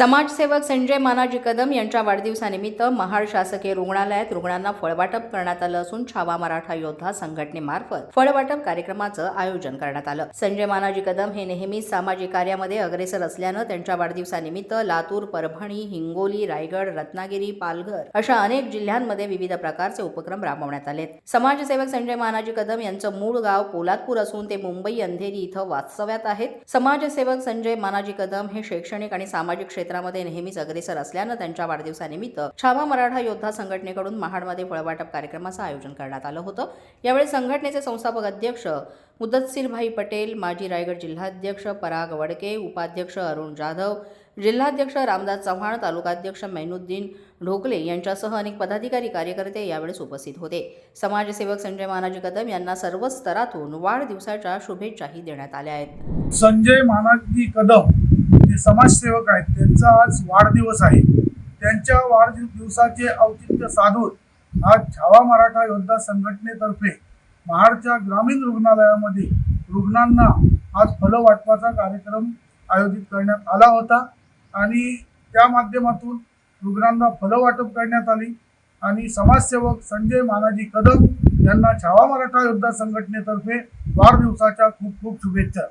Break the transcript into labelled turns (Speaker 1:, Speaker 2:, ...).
Speaker 1: समाजसेवक संजय मानाजी कदम यांच्या वाढदिवसानिमित्त महाड शासकीय रुग्णालयात रुग्णांना फळवाटप करण्यात आलं असून छावा मराठा योद्धा संघटनेमार्फत फळवाटप कार्यक्रमाचं आयोजन करण्यात आलं। संजय मानाजी कदम हे नेहमीच सामाजिक कार्यामध्ये अग्रेसर असल्यानं त्यांच्या वाढदिवसानिमित्त लातूर, परभणी, हिंगोली, रायगड, रत्नागिरी, पालघर अशा अनेक जिल्ह्यांमध्ये विविध प्रकारचे उपक्रम राबवण्यात आलेत। समाजसेवक संजय मानाजी कदम यांचं मूळ गाव पोलादपूर असून ते मुंबई अंधेरी इथं वास्तव्यात आहेत। समाजसेवक संजय मानाजी कदम हे शैक्षणिक आणि सामाजिक क्षेत्रामध्ये नेहमीच अग्रेसर असल्यानं त्यांच्या वाढदिवसानिमित्त छावा मराठा योद्धा संघटनेकडून महाडमध्ये फळवाटप कार्यक्रमाचं आयोजन करण्यात आलं होतं। यावेळी संघटनेचे संस्थापक अध्यक्ष मुदस्सीरभाई पटेल, माजी रायगड जिल्हाध्यक्ष पराग वडके, उपाध्यक्ष अरुण जाधव, जिल्हाध्यक्ष रामदास चव्हाण, तालुकाध्यक्ष मैनुद्दीन ढोकले यांच्यासह अनेक पदाधिकारी कार्यकर्ते यावेळी उपस्थित होते। समाजसेवक संजय मानाजी कदम यांना सर्व स्तरातून वाढदिवसाच्या शुभेच्छाही देण्यात आल्या आहेत।
Speaker 2: संजय मानाजी कदम जे समाजसेवक आहेत त्यांचा आज वाढदिवस आहे। त्यांच्या वाढदिवसाचे औचित्य साधून आज छावा मराठा योद्धा संघटनेतर्फे महाडच्या ग्रामीण रुग्णालयामध्ये रुग्णांना आज फळवाटपाचा कार्यक्रम आयोजित करण्यात आला होता आणि त्या माध्यमातून रुग्णांना फळवाटप करण्यात आली आणि समाजसेवक संजय मानाजी कदम यांना छावा मराठा योद्धा संघटनेतर्फे वाढदिवसाच्या खूप खूप शुभेच्छा।